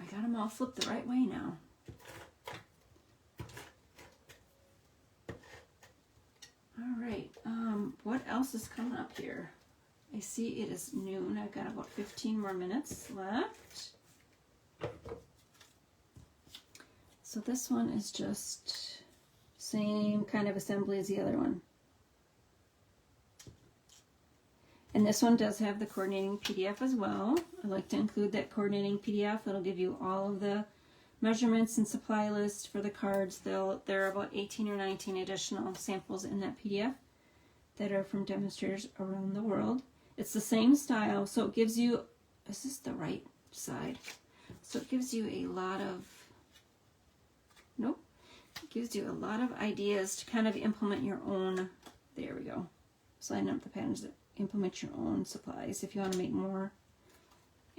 [SPEAKER 1] I got them all flipped the right way now. All right, what else is coming up here? I see it is noon. I've got about 15 more minutes left. So this one is just same kind of assembly as the other one. And this one does have the coordinating PDF as well. I like to include that coordinating PDF. It'll give you all of the measurements and supply list for the cards. There are about 18 or 19 additional samples in that PDF that are from demonstrators around the world. It's the same style, so it gives you, is this the right side? So it gives you a lot of, nope, it gives you a lot of ideas to kind of implement your own, there we go. So line up the patterns that implement your own supplies if you want to make more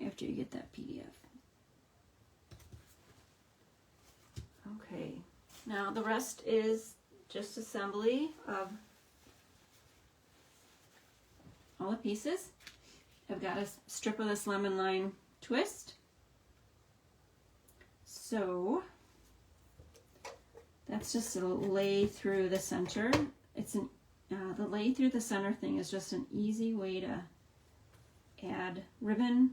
[SPEAKER 1] after you get that PDF. Okay, now the rest is just assembly of all the pieces. I've got a strip of this lemon lime twist. So that's just a lay through the center. It's an the lay through the center thing is just an easy way to add ribbon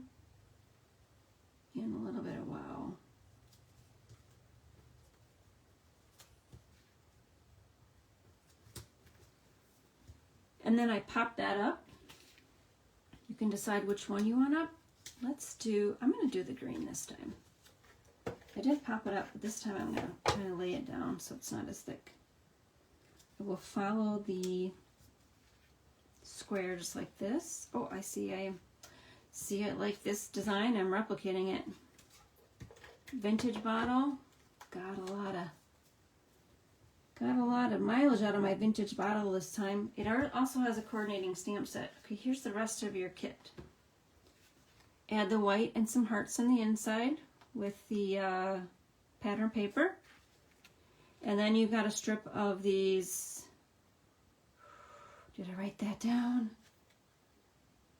[SPEAKER 1] and a little bit of wow. And then I pop that up. You can decide which one you want up. Let's do, I'm going to do the green this time. I did pop it up, but this time I'm going to kind of lay it down so it's not as thick. I will follow the square just like this. Oh, I see it like this design. I'm replicating it. Vintage bottle. Got a lot of mileage out of my vintage bottle this time. It also has a coordinating stamp set. Okay, here's the rest of your kit. Add the white and some hearts on the inside with the pattern paper. And then you've got a strip of these, did I write that down?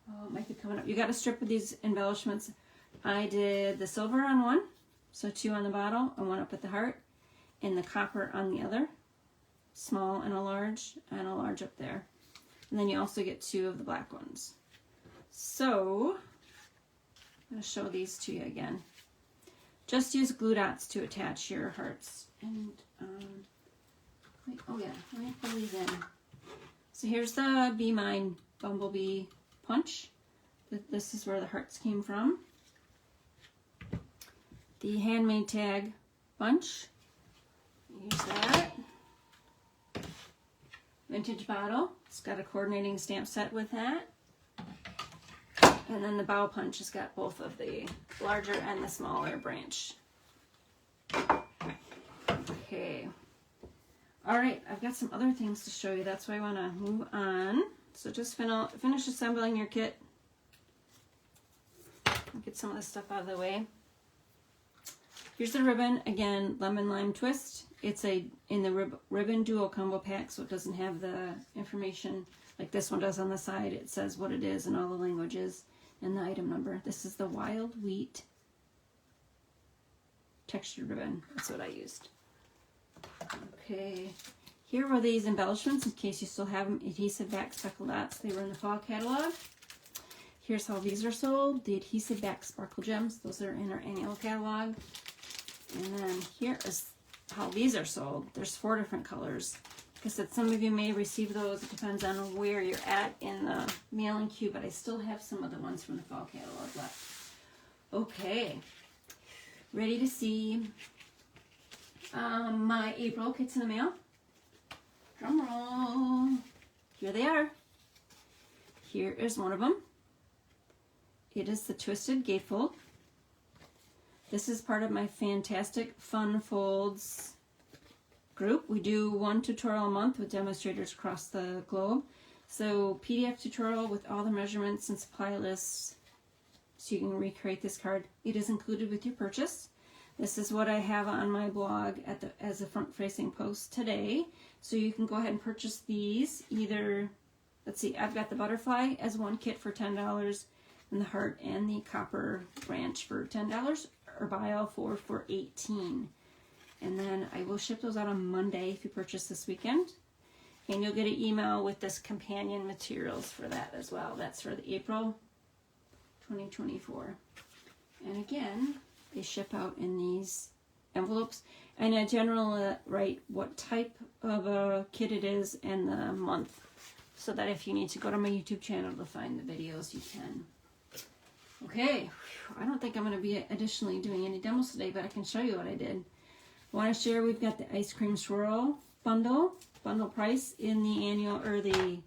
[SPEAKER 1] Oh, it might be coming up. You got a strip of these embellishments. I did the silver on one, so 2 on the bottle and 1 up at the heart, and the copper on the other, small and a large up there. And then you also get 2 of the black ones. So, I'm going to show these to you again. Just use glue dots to attach your hearts. And, oh yeah, let me pull these in. So here's the Be Mine Bumblebee Punch. This is where the hearts came from. The Handmade Tag Bunch. Use that. Vintage bottle. It's got a coordinating stamp set with that. And then the bow punch has got both of the larger and the smaller branch. Okay. All right, I've got some other things to show you. That's why I want to move on. So just finish assembling your kit. I'll get some of this stuff out of the way. Here's the ribbon. Again, lemon lime twist. It's in the ribbon duo combo pack, so it doesn't have the information like this one does on the side. It says what it is and all the languages and the item number. This is the wild wheat textured ribbon. That's what I used. Okay, here were these embellishments in case you still have them. Adhesive back speckle dots. They were in the fall catalog. Here's how these are sold. The adhesive back sparkle gems. Those are in our annual catalog. And then here is how these are sold. There's 4 different colors. Like I said, some of you may receive those. It depends on where you're at in the mailing queue, but I still have some of the ones from the fall catalog left. Okay, ready to see my April kits in the mail. Drum roll. Here they are. Here is one of them. It is the Twisted Gatefold. This is part of my Fantastic Fun Folds group. We do 1 tutorial a month with demonstrators across the globe. So PDF tutorial with all the measurements and supply lists so you can recreate this card. It is included with your purchase. This is what I have on my blog as a front-facing post today. So you can go ahead and purchase these. Either, let's see, I've got the butterfly as one kit for $10, and the heart and the copper branch for $10, or buy all 4 for $18. And then I will ship those out on Monday if you purchase this weekend. And you'll get an email with this companion materials for that as well. That's for the April 2024. And again, they ship out in these envelopes. And I generally write what type of a kit it is and the month, so that if you need to go to my YouTube channel to find the videos, you can. Okay, I don't think I'm going to be additionally doing any demos today, but I can show you what I did. I want to share, we've got the ice cream swirl bundle price in the annual or the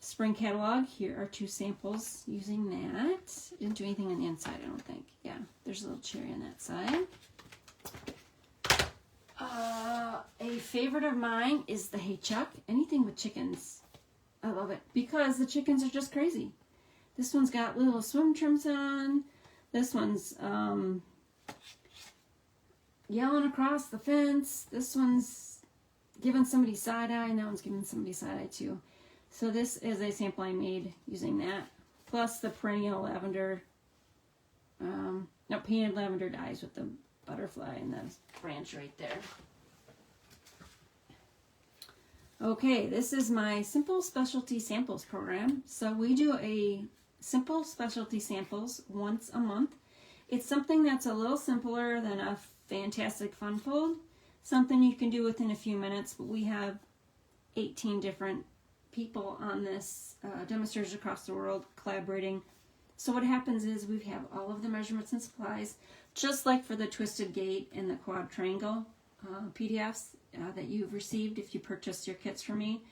[SPEAKER 1] spring catalog. Here are 2 samples using that. Didn't do anything on the inside, I don't think. Yeah, there's a little cherry on that side. A favorite of mine is the Hey Chuck. Anything with chickens. I love it because the chickens are just crazy. This one's got little swim trims on. This one's yelling across the fence. This one's giving somebody side-eye, and that one's giving somebody side-eye too. So this is a sample I made using that. Plus the Perennial Lavender, painted lavender dyes with the butterfly and the branch right there. Okay, this is my Simple Specialty Samples program. So we do a Simple Specialty Samples once a month. It's something that's a little simpler than a Fantastic Fun Fold. Something you can do within a few minutes, but we have 18 different people on this, demonstrators across the world collaborating. So what happens is we have all of the measurements and supplies, just like for the Twisted Gate and the Quad Triangle PDFs that you've received if you purchased your kits from me.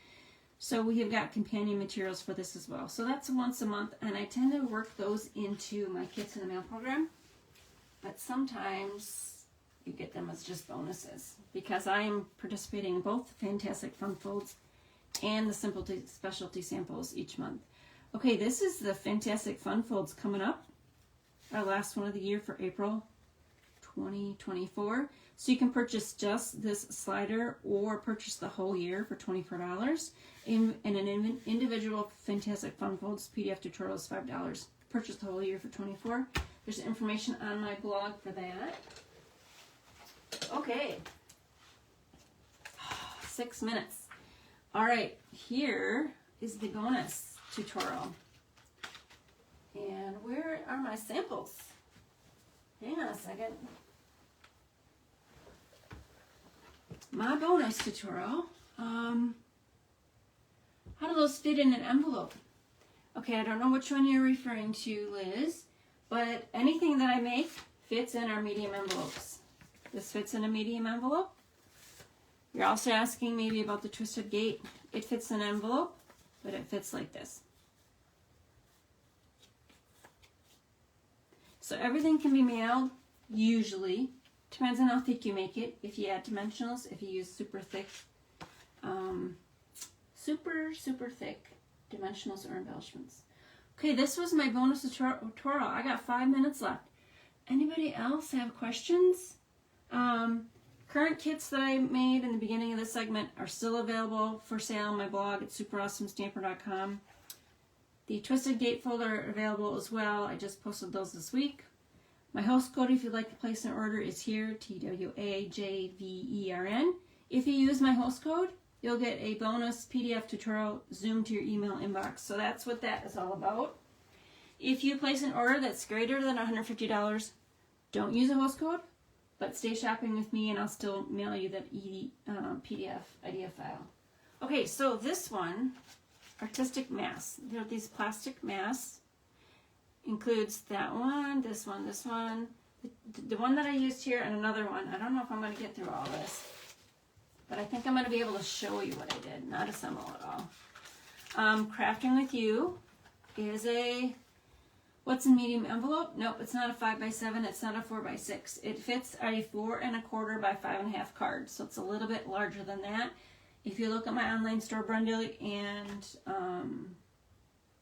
[SPEAKER 1] So we have got companion materials for this as well. So that's once a month, and I tend to work those into my Kits in the Mail program. But sometimes you get them as just bonuses because I am participating in both Fantastic Fun Folds and the Simple Specialty Samples each month. Okay, this is the Fantastic Fun Folds coming up. Our last one of the year for April 2024. So you can purchase just this slider or purchase the whole year for $24. And an individual Fantastic Fun Folds PDF tutorial is $5. Purchase the whole year for $24. There's information on my blog for that. Okay. 6 minutes. All right, here is the bonus tutorial. And where are my samples? Hang on a second. My bonus tutorial. How do those fit in an envelope? Okay, I don't know which one you're referring to, Liz, but anything that I make fits in our medium envelopes. This fits in a medium envelope. You're also asking maybe about the Twisted Gate. It fits in an envelope, but it fits like this. So everything can be mailed, usually. Depends on how thick you make it. If you add dimensionals, if you use super thick, super thick dimensionals or embellishments. Okay, this was my bonus tutorial. I got 5 minutes left. Anybody else have questions? Current kits that I made in the beginning of this segment are still available for sale on my blog at superawesomestamper.com. The Twisted Gatefold are available as well. I just posted those this week. My host code, if you'd like to place an order, is here, TWAJVERN. If you use my host code, you'll get a bonus PDF tutorial zoomed to your email inbox. So that's what that is all about. If you place an order that's greater than $150, don't use a host code, but stay shopping with me and I'll still mail you that PDF idea file. Okay, so this one, artistic masks. They're these plastic masks. Includes that one, this one, this one. The one that I used here and another one. I don't know if I'm going to get through all this, but I think I'm going to be able to show you what I did, not assemble it all. Crafting with You is a what's in medium envelope. Nope, it's not a 5x7. It's not a 4x6. It fits a 4 1/4 by 5.5 card, so it's a little bit larger than that. If you look at my online store bundle and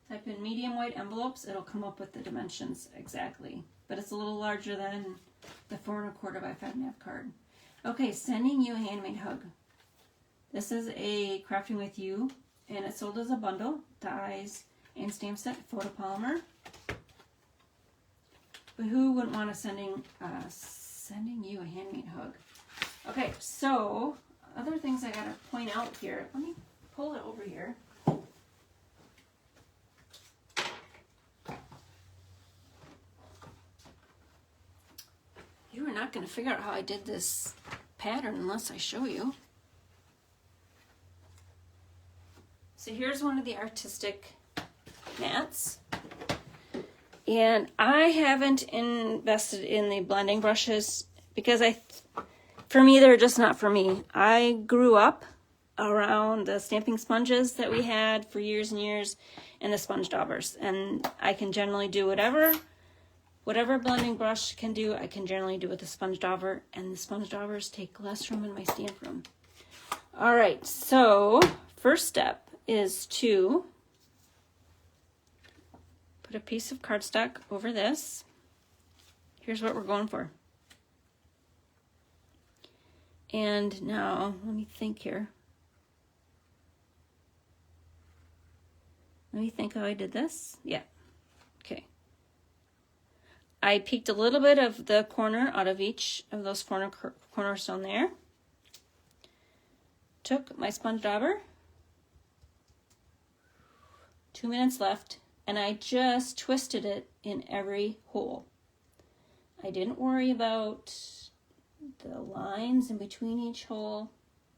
[SPEAKER 1] type in medium white envelopes, it'll come up with the dimensions exactly. But it's a little larger than the 4 1/4 by 5.5 card. Okay, Sending You a Handmade Hug. This is a Crafting with You, and it's sold as a bundle, dies and stamp set, photopolymer. But who wouldn't want to Sending You a Handmade Hug? Okay, so other things I gotta point out here. Let me pull it over here. You are not going to figure out how I did this pattern unless I show you. So here's one of the artistic mats. And I haven't invested in the blending brushes because for me, they're just not for me. I grew up around the stamping sponges that we had for years and years and the sponge daubers. And I can generally do whatever blending brush can do, I can generally do with the sponge dauber, and the sponge daubers take less room in my stamp room. All right, so first step is to put a piece of cardstock over this. Here's what we're going for. And now, let me think here. Let me think how I did this. Yeah, okay. I peeked a little bit of the corner out of each of those corners down there. Took my sponge dauber, 2 minutes left, and I just twisted it in every hole. I didn't worry about the lines in between each hole,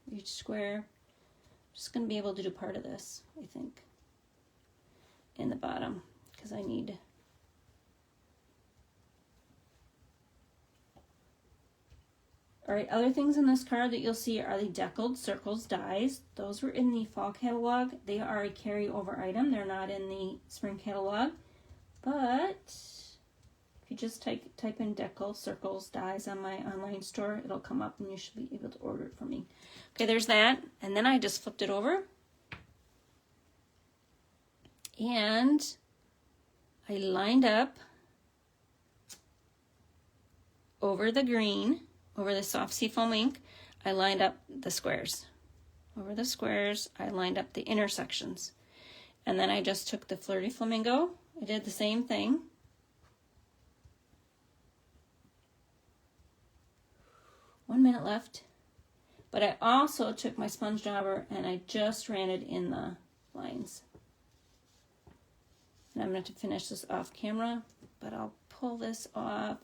[SPEAKER 1] each square. I'm just going to be able to do part of this, I think, in the bottom, because I need... All right, other things in this card that you'll see are the deckled circles dies. Those were in the fall catalog. They are a carryover item. They're not in the spring catalog. But if you just type in deckle circles dies on my online store, it'll come up and you should be able to order it from me. Okay, there's that. And then I just flipped it over. And I lined up over the green, over the soft seafoam ink, I lined up the squares. Over the squares, I lined up the intersections. And then I just took the Flirty Flamingo. I did the same thing. One minute left. But I also took my sponge dauber and I just ran it in the lines. And I'm going to finish this off camera, but I'll pull this off.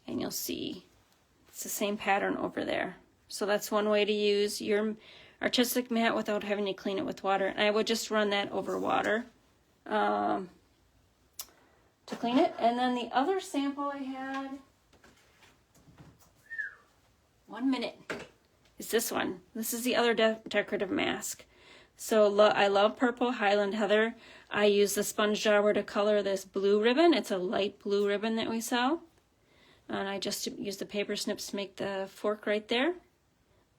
[SPEAKER 1] And you'll see it's the same pattern over there. So that's one way to use your artistic mat without having to clean it with water. And I would just run that over water to clean it. And then the other sample I had, 1 minute, is this one. This is the other decorative mask. So I love purple Highland Heather. I use the sponge dauber to color this blue ribbon. It's a light blue ribbon that we sell. And I just use the paper snips to make the fork right there.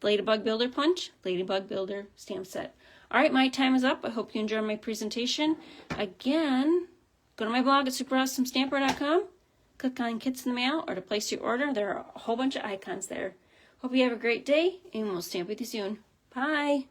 [SPEAKER 1] Ladybug Builder Punch, Ladybug Builder stamp set. All right, my time is up. I hope you enjoyed my presentation. Again, go to my blog at superawesomestamper.com. Click on Kits in the Mail or to place your order. There are a whole bunch of icons there. Hope you have a great day, and we'll stamp with you soon. Bye.